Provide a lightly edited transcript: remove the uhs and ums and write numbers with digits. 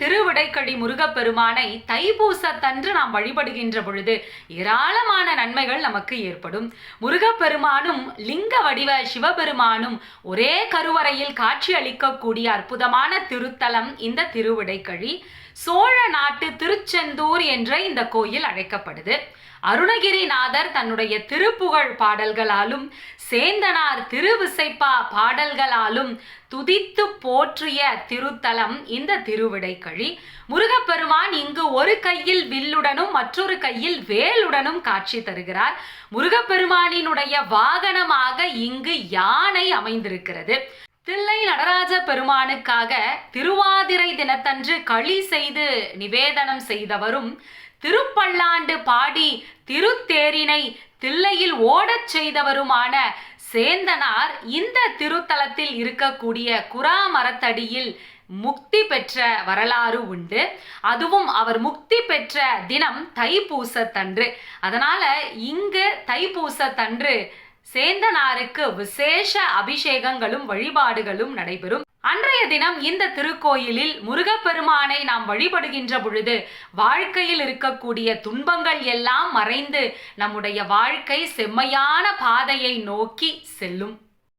திருவிடைக்கழி முருகப்பெருமானை தைப்பூசத்தன்று நாம் வழிபடுகின்ற பொழுது ஏராளமான நன்மைகள் நமக்கு ஏற்படும். முருகப்பெருமானும் லிங்க வடிவ சிவபெருமானும் ஒரே கருவறையில் காட்சி அளிக்கக்கூடிய அற்புதமான திருத்தலம் இந்த திருவிடைக்கழி. சோழ நாட்டு திருச்செந்தூர் என்ற இந்த கோயில் அழைக்கப்படுது. அருணகிரிநாதர் தன்னுடைய திருப்புகழ் பாடல்களாலும் சேந்தனார் திருவிசைப்பா பாடல்களாலும் துதித்து போற்றிய திருத்தலம் இந்த திருவிடைக்கழி. முருகப்பெருமான் இங்கு ஒரு கையில் வில்லுடனும் மற்றொரு கையில் வேலுடனும் காட்சி தருகிறார். முருகப்பெருமானினுடைய வாகனமாக இங்கு யானை அமைந்திருக்கிறது. தில்லை நடராஜ பெருமானுக்காக திருவாதிரை தினத்தன்று களி செய்து நிவேதனம் செய்தவரும் திருப்பல்லாண்டு பாடி திருத்தேரினை தில்லையில் ஓடச் செய்தவருமான சேந்தனார் இந்த திருத்தலத்தில் இருக்கக்கூடிய குரா மரத்தடியில் முக்தி பெற்ற வரலாறு உண்டு. அதுவும் அவர் முக்தி பெற்ற தினம் தைப்பூசத்தன்று. அதனால இங்கு தைப்பூசத்தன்று சேந்தனாருக்கு விசேஷ அபிஷேகங்களும் வழிபாடுகளும் நடைபெறும். அன்றைய தினம் இந்த திருக்கோயிலில் முருகப்பெருமானை நாம் வழிபடுகின்ற பொழுது வாழ்க்கையில் இருக்கக்கூடிய துன்பங்கள் எல்லாம் மறைந்து நம்முடைய வாழ்க்கை செம்மையான பாதையை நோக்கி செல்லும்.